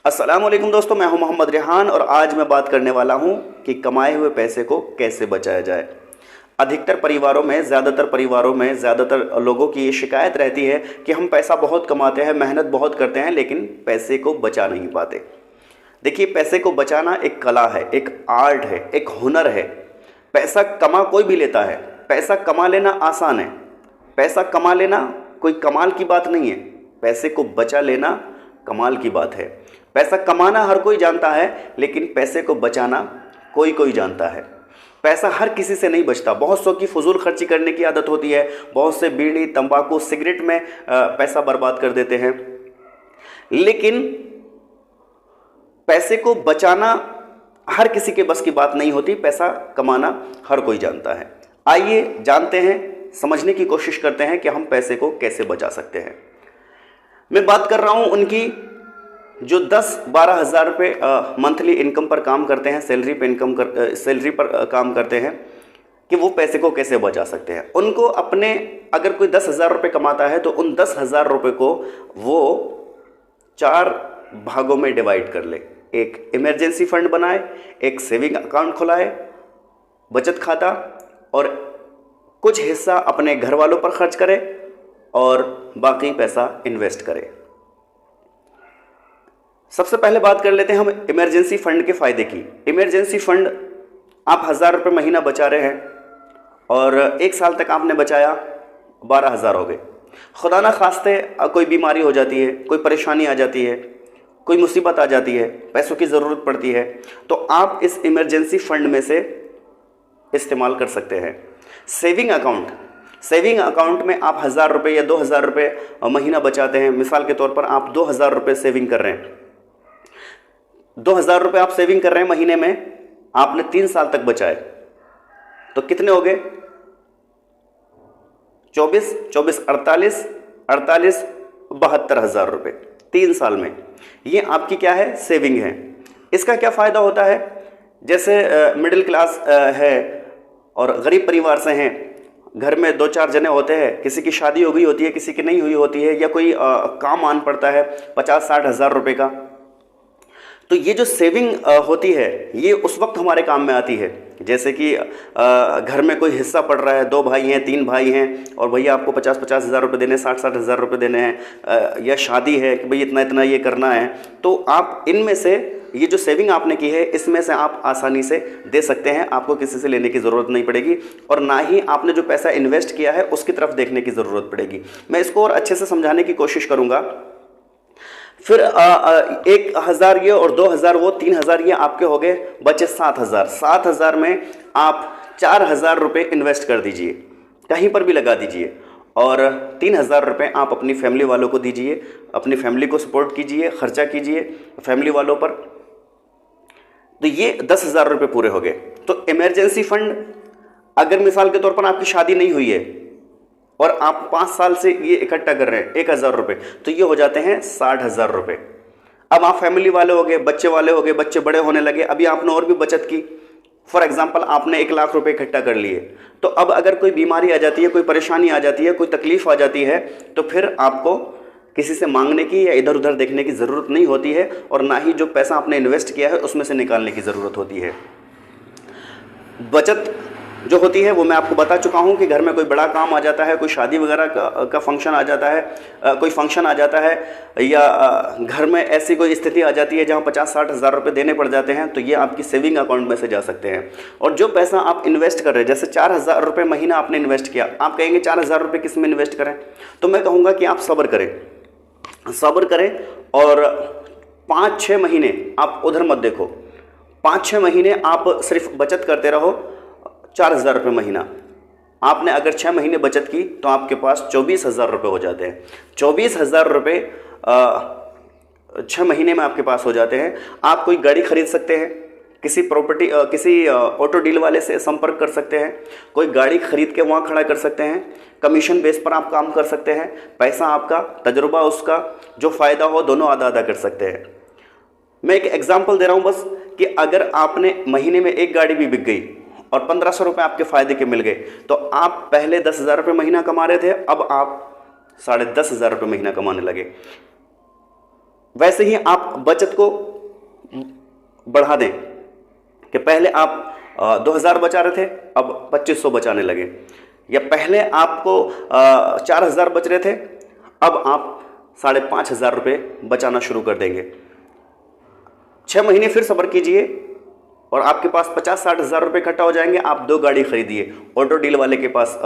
अस्सलाम वालेकुम दोस्तों, मैं हूं मोहम्मद रेहान और आज मैं बात करने वाला हूं कि कमाए हुए पैसे को कैसे बचाया जाए। ज़्यादातर परिवारों में ज़्यादातर लोगों की ये शिकायत रहती है कि हम पैसा बहुत कमाते हैं, मेहनत बहुत करते हैं, लेकिन पैसे को बचा नहीं पाते। देखिए, पैसे को बचाना एक कला है, एक आर्ट है, एक हुनर है। पैसा कमा कोई भी लेता है, पैसा कमा लेना आसान है, पैसा कमा लेना कोई कमाल की बात नहीं है, पैसे को बचा लेना कमाल की बात है। पैसा कमाना हर कोई जानता है, लेकिन पैसे को बचाना कोई कोई जानता है। पैसा हर किसी से नहीं बचता। बहुत सौ की फजूल खर्ची करने की आदत होती है, बहुत से बीड़ी, तंबाकू, सिगरेट में पैसा बर्बाद कर देते हैं, लेकिन पैसे को बचाना हर किसी के बस की बात नहीं होती। पैसा कमाना हर कोई जानता है। आइए जानते हैं, समझने की कोशिश करते हैं कि हम पैसे को कैसे बचा सकते हैं। मैं बात कर रहा हूं उनकी जो 10-12 हज़ार रुपये मंथली इनकम पर काम करते हैं, सैलरी पर काम करते हैं, कि वो पैसे को कैसे बचा सकते हैं। उनको अपने, अगर कोई 10,000 रुपये कमाता है तो उन 10,000 रुपये को वो 4 भागों में डिवाइड कर ले। एक इमरजेंसी फंड बनाए, एक सेविंग अकाउंट खुलाए, बचत खाता, और कुछ हिस्सा अपने घर वालों पर खर्च करे और बाकी पैसा इन्वेस्ट करे। सबसे पहले बात कर लेते हैं हम इमरजेंसी फंड के फ़ायदे की। इमरजेंसी फंड, आप 1,000 रुपये महीना बचा रहे हैं और 1 साल तक आपने बचाया, 12,000 हो गए। खुदा ना खास्ते कोई बीमारी हो जाती है, कोई परेशानी आ जाती है, कोई मुसीबत आ जाती है, पैसों की ज़रूरत पड़ती है, तो आप इस इमरजेंसी फंड में से इस्तेमाल कर सकते हैं। सेविंग अकाउंट में आप 1,000 रुपये या 2,000 रुपये महीना बचाते हैं। मिसाल के तौर पर आप 2,000 रुपये सेविंग कर रहे हैं, 2,000 रुपये आप सेविंग कर रहे हैं महीने में, आपने 3 साल तक बचाए, तो कितने हो गए? 24, 48, 72,000 रुपये 3 साल में। ये आपकी क्या है? सेविंग है। इसका क्या फ़ायदा होता है? जैसे मिडिल क्लास है और गरीब परिवार से हैं, घर में 2-4 जने होते हैं, किसी की शादी हो गई होती है, किसी की नहीं हुई होती है, या कोई काम आन पड़ता है 50-60 हज़ार रुपये का, तो ये जो सेविंग होती है ये उस वक्त हमारे काम में आती है। जैसे कि घर में कोई हिस्सा पड़ रहा है, 2 भाई हैं, 3 भाई हैं, और भैया आपको 50-50 हज़ार रुपये देने, 60-60 हज़ार रुपये देने हैं, या शादी है कि भाई इतना इतना ये करना है, तो आप इनमें से ये जो सेविंग आपने की है इसमें से आप आसानी से दे सकते हैं। आपको किसी से लेने की ज़रूरत नहीं पड़ेगी, और ना ही आपने जो पैसा इन्वेस्ट किया है उसकी तरफ देखने की ज़रूरत पड़ेगी। मैं इसको और अच्छे से समझाने की कोशिश करूँगा। फिर 1,000 ये और 2,000 वो, 3,000 ये आपके हो गए, बचे 7,000। 7,000 में आप 4,000 रुपये इन्वेस्ट कर दीजिए, कहीं पर भी लगा दीजिए, और 3,000 रुपये आप अपनी फैमिली वालों को दीजिए, अपनी फैमिली को सपोर्ट कीजिए, खर्चा कीजिए फैमिली वालों पर। तो ये 10,000 रुपये पूरे हो गए। तो इमरजेंसी फंड, अगर मिसाल के तौर पर आपकी शादी नहीं हुई है और आप 5 साल से ये इकट्ठा कर रहे हैं 1,000 रुपये, तो ये हो जाते हैं 60,000 रुपये। अब आप फैमिली वाले हो गए, बच्चे वाले हो गए, बच्चे बड़े होने लगे, अभी आपने और भी बचत की। फॉर एग्जांपल आपने 1 लाख रुपए इकट्ठा कर लिए, तो अब अगर कोई बीमारी आ जाती है, कोई परेशानी आ जाती है, कोई तकलीफ आ जाती है, तो फिर आपको किसी से मांगने की या इधर उधर देखने की ज़रूरत नहीं होती है, और ना ही जो पैसा आपने इन्वेस्ट किया है उसमें से निकालने की ज़रूरत होती है। बचत जो होती है वो मैं आपको बता चुका हूँ कि घर में कोई बड़ा काम आ जाता है, कोई शादी वगैरह का फंक्शन आ जाता है, कोई फंक्शन आ जाता है, या घर में ऐसी कोई स्थिति आ जाती है जहाँ 50-60 हज़ार रुपये देने पड़ जाते हैं, तो ये आपकी सेविंग अकाउंट में से जा सकते हैं। और जो पैसा आप इन्वेस्ट कर रहे हैं, जैसे 4,000 रुपये महीना आपने इन्वेस्ट किया, आप कहेंगे 4,000 रुपये किस में इन्वेस्ट करें, तो मैं कहूँगा कि आप सब्र करें और 5-6 महीने आप उधर मत देखो। 5-6 महीने आप सिर्फ बचत करते रहो। 4,000 रुपये महीना आपने अगर 6 महीने बचत की तो आपके पास 24,000 रुपये हो जाते हैं। 24,000 रुपये 6 महीने में आपके पास हो जाते हैं। आप कोई गाड़ी खरीद सकते हैं, किसी ऑटो डील वाले से संपर्क कर सकते हैं, कोई गाड़ी खरीद के वहाँ खड़ा कर सकते हैं, कमीशन बेस पर आप काम कर सकते हैं। पैसा आपका, तजुर्बा उसका, जो फ़ायदा हो दोनों आधा कर सकते हैं। मैं एक एग्जांपल दे रहा हूँ बस, कि अगर आपने महीने में एक गाड़ी भी बिक गई और 1,500 रुपये आपके फ़ायदे के मिल गए, तो आप पहले 10,000 रुपये महीना कमा रहे थे, अब आप 10,500 रुपये महीना कमाने लगे। वैसे ही आप बचत को बढ़ा दें कि पहले आप 2000 बचा रहे थे, अब 2500 बचाने लगे, या पहले आपको 4000 बच रहे थे, अब आप 5500 रुपये बचाना शुरू कर देंगे। 6 महीने फिर सब्र कीजिए और आपके पास 50-60 हज़ार रुपये इकट्ठा हो जाएंगे। आप 2 गाड़ी खरीदिए, ऑटो डील वाले के पास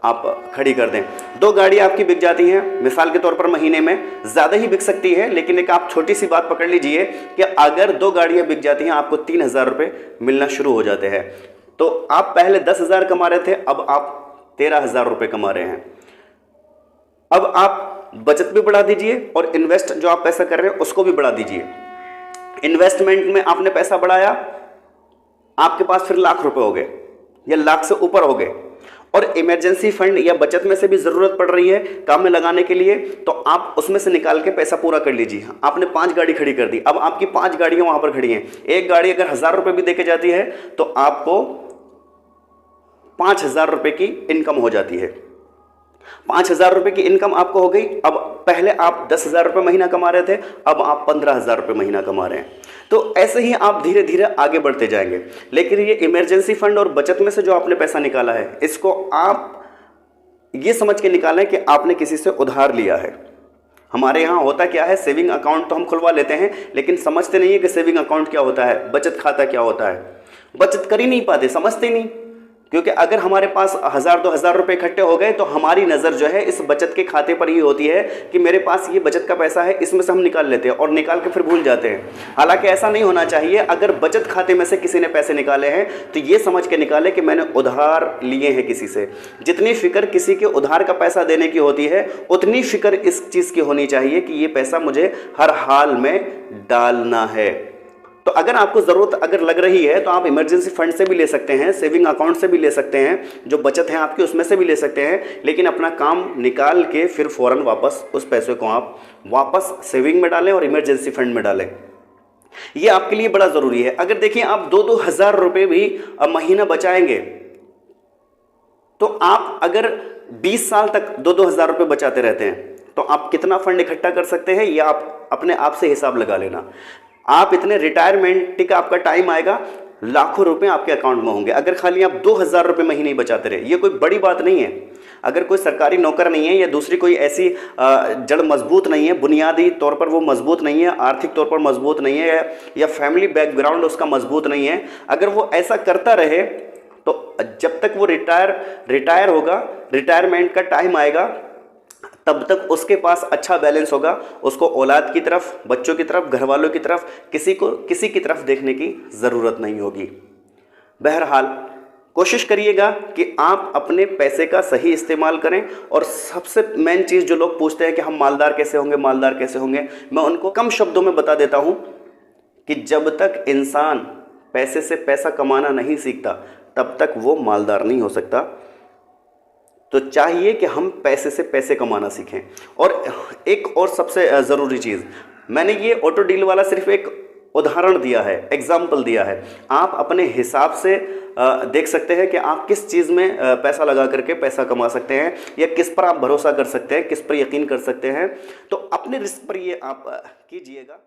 आप खड़ी कर दें। 2 गाड़ी आपकी बिक जाती हैं, मिसाल के तौर पर महीने में ज़्यादा ही बिक सकती है, लेकिन एक आप छोटी सी बात पकड़ लीजिए कि अगर 2 गाड़ियाँ बिक जाती हैं आपको 3000 रुपये मिलना शुरू हो जाते हैं। तो आप पहले 10,000 कमा रहे थे, अब आप 13,000 रुपये कमा रहे हैं। अब आप बचत भी बढ़ा दीजिए और इन्वेस्ट जो आप पैसा कर रहे हैं उसको भी बढ़ा दीजिए। इन्वेस्टमेंट में आपने पैसा बढ़ाया, आपके पास फिर लाख रुपए हो गए या लाख से ऊपर हो गए, और इमरजेंसी फंड या बचत में से भी ज़रूरत पड़ रही है काम में लगाने के लिए, तो आप उसमें से निकाल के पैसा पूरा कर लीजिए। आपने 5 गाड़ी खड़ी कर दी, अब आपकी 5 गाड़ियां वहां पर खड़ी हैं। एक गाड़ी अगर 1000 रुपये भी देके जाती है तो आपको 5000 रुपये की इनकम हो जाती है। 5000 रुपये की इनकम आपको हो गई। अब पहले आप 10,000 रुपये महीना कमा रहे थे, अब आप 15,000 रुपये महीना कमा रहे हैं। तो ऐसे ही आप धीरे धीरे आगे बढ़ते जाएंगे। लेकिन ये इमरजेंसी फंड और बचत में से जो आपने पैसा निकाला है, इसको आप ये समझ के निकालें कि आपने किसी से उधार लिया है। हमारे यहाँ होता क्या है, सेविंग अकाउंट तो हम खुलवा लेते हैं, लेकिन समझते नहीं है कि सेविंग अकाउंट क्या होता है, बचत खाता क्या होता है। बचत कर ही नहीं पाते, समझते नहीं। क्योंकि अगर हमारे पास 1000-2000 रुपए इकट्ठे हो गए तो हमारी नज़र जो है इस बचत के खाते पर ही होती है कि मेरे पास ये बचत का पैसा है, इसमें से हम निकाल लेते हैं और निकाल के फिर भूल जाते हैं। हालांकि ऐसा नहीं होना चाहिए। अगर बचत खाते में से किसी ने पैसे निकाले हैं तो ये समझ के निकाले कि मैंने उधार लिए हैं किसी से। जितनी फिक्र किसी के उधार का पैसा देने की होती है, उतनी फिक्र इस चीज़ की होनी चाहिए कि ये पैसा मुझे हर हाल में डालना है। तो अगर आपको ज़रूरत अगर लग रही है तो आप इमरजेंसी फंड से भी ले सकते हैं, सेविंग अकाउंट से भी ले सकते हैं, जो बचत है आपकी उसमें से भी ले सकते हैं, लेकिन अपना काम निकाल के फिर फ़ौरन वापस उस पैसे को आप वापस सेविंग में डालें और इमरजेंसी फंड में डालें। ये आपके लिए बड़ा ज़रूरी है। अगर देखिए आप 2-2 हज़ार रुपये भी महीना बचाएंगे तो आप अगर 20 साल तक 2-2 हज़ार रुपये बचाते रहते हैं तो आप कितना फंड इकट्ठा कर सकते हैं, ये आप अपने आप से हिसाब लगा लेना। आप इतने रिटायरमेंट का आपका टाइम आएगा, लाखों रुपए आपके अकाउंट में होंगे अगर खाली आप 2000 रुपये महीने ही बचाते रहे। ये कोई बड़ी बात नहीं है। अगर कोई सरकारी नौकर नहीं है या दूसरी कोई ऐसी जड़ मजबूत नहीं है, बुनियादी तौर पर वो मजबूत नहीं है, आर्थिक तौर पर मजबूत नहीं है, या फैमिली बैकग्राउंड उसका मजबूत नहीं है, अगर वो ऐसा करता रहे तो जब तक वो रिटायर होगा, रिटायरमेंट का टाइम आएगा, तब तक उसके पास अच्छा बैलेंस होगा। उसको औलाद की तरफ, बच्चों की तरफ, घर वालों की तरफ, किसी की तरफ देखने की ज़रूरत नहीं होगी। बहरहाल कोशिश करिएगा कि आप अपने पैसे का सही इस्तेमाल करें। और सबसे मेन चीज़ जो लोग पूछते हैं कि हम मालदार कैसे होंगे, मालदार कैसे होंगे, मैं उनको कम शब्दों में बता देता हूँ कि जब तक इंसान पैसे से पैसा कमाना नहीं सीखता तब तक वो मालदार नहीं हो सकता। तो चाहिए कि हम पैसे से पैसे कमाना सीखें। और एक और सबसे ज़रूरी चीज़, मैंने ये ऑटो डील वाला सिर्फ एक उदाहरण दिया है, एग्जाम्पल दिया है। आप अपने हिसाब से देख सकते हैं कि आप किस चीज़ में पैसा लगा करके पैसा कमा सकते हैं, या किस पर आप भरोसा कर सकते हैं, किस पर यकीन कर सकते हैं। तो अपने रिस्क पर ये आप कीजिएगा।